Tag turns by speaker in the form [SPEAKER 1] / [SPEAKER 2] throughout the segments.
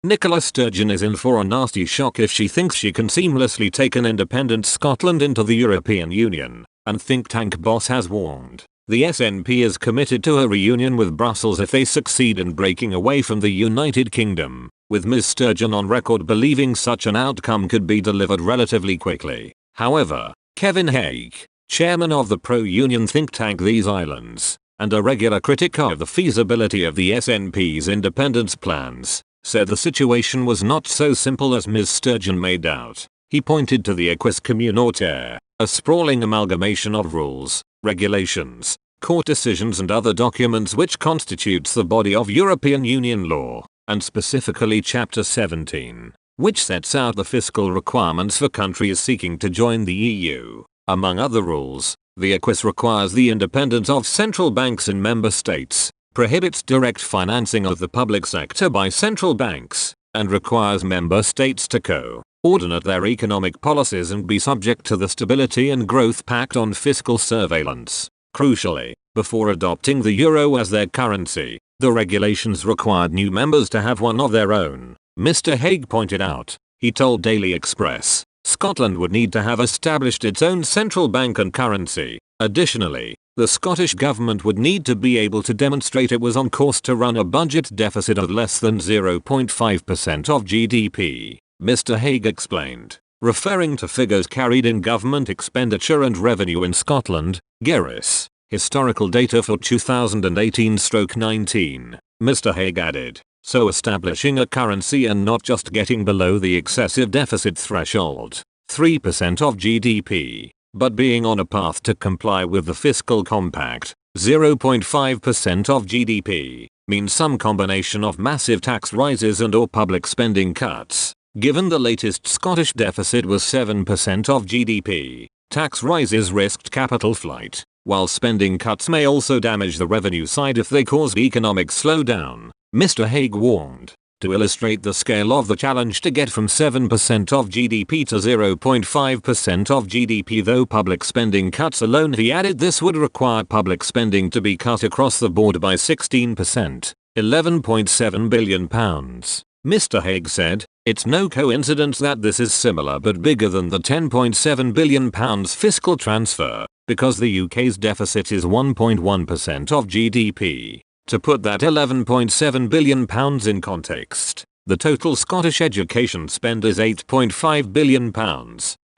[SPEAKER 1] Nicola Sturgeon is in for a nasty shock if she thinks she can seamlessly take an independent Scotland into the European Union, and think tank boss has warned. The SNP is committed to a reunion with Brussels if they succeed in breaking away from the United Kingdom, with Ms Sturgeon on record believing such an outcome could be delivered relatively quickly. However, Kevin Hague, chairman of the pro-union think tank These Islands, and a regular critic of the feasibility of the SNP's independence plans, said the situation was not so simple as Ms Sturgeon made out. He pointed to the Acquis communautaire, a sprawling amalgamation of rules, regulations, court decisions and other documents which constitutes the body of European Union law, and specifically Chapter 17, which sets out the fiscal requirements for countries seeking to join the EU. Among other rules, the Acquis requires the independence of central banks in member states, prohibits direct financing of the public sector by central banks, and requires member states to coordinate their economic policies and be subject to the Stability and Growth Pact on fiscal surveillance. Crucially, before adopting the euro as their currency, the regulations required new members to have one of their own. Mr Hague pointed out. He told Daily Express, Scotland would need to have established its own central bank and currency. Additionally, the Scottish government would need to be able to demonstrate it was on course to run a budget deficit of less than 0.5% of GDP. Mr Hague explained, referring to figures carried in government expenditure and revenue in Scotland, GERIS, historical data for 2018/19. Mr Hague added, so establishing a currency and not just getting below the excessive deficit threshold, 3% of GDP, but being on a path to comply with the fiscal compact, 0.5% of GDP, means some combination of massive tax rises and or public spending cuts. Given the latest Scottish deficit was 7% of GDP, tax rises risked capital flight, while spending cuts may also damage the revenue side if they cause economic slowdown, Mr Hague warned. To illustrate the scale of the challenge to get from 7% of GDP to 0.5% of GDP though public spending cuts alone, he added, this would require public spending to be cut across the board by 16%, £11.7 billion. Mr Hague said, it's no coincidence that this is similar but bigger than the £10.7 billion fiscal transfer, because the UK's deficit is 1.1% of GDP. To put that £11.7 billion in context, the total Scottish education spend is £8.5 billion,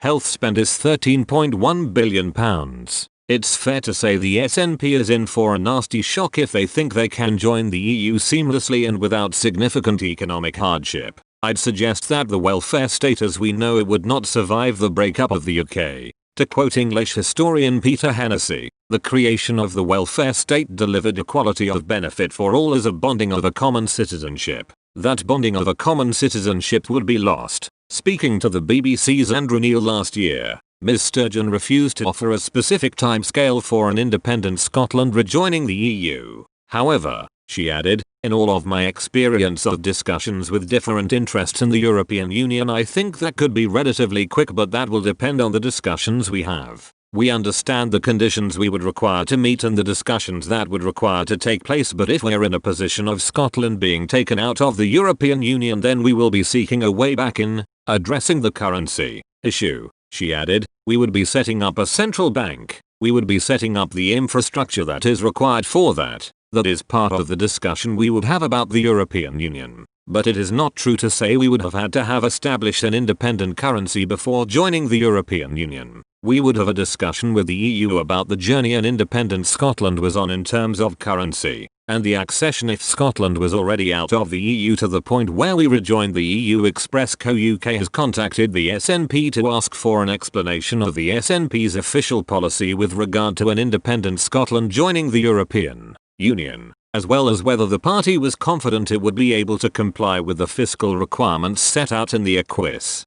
[SPEAKER 1] health spend is £13.1 billion. It's fair to say the SNP is in for a nasty shock if they think they can join the EU seamlessly and without significant economic hardship. I'd suggest that the welfare state as we know it would not survive the breakup of the UK. To quote English historian Peter Hennessy, the creation of the welfare state delivered equality of benefit for all as a bonding of a common citizenship. That bonding of a common citizenship would be lost. Speaking to the BBC's Andrew Neil last year, Ms Sturgeon refused to offer a specific timescale for an independent Scotland rejoining the EU. However, she added, in all of my experience of discussions with different interests in the European Union, I think that could be relatively quick, but that will depend on the discussions we have. We understand the conditions we would require to meet and the discussions that would require to take place, but if we're in a position of Scotland being taken out of the European Union, then we will be seeking a way back in addressing the currency issue. She added, we would be setting up a central bank. We would be setting up the infrastructure that is required for that. That is part of the discussion we would have about the European Union. But it is not true to say we would have had to have established an independent currency before joining the European Union. We would have a discussion with the EU about the journey an independent Scotland was on in terms of currency, and the accession if Scotland was already out of the EU to the point where we rejoined the EU. Express Co UK has contacted the SNP to ask for an explanation of the SNP's official policy with regard to an independent Scotland joining the European Union, as well as whether the party was confident it would be able to comply with the fiscal requirements set out in the Acquis.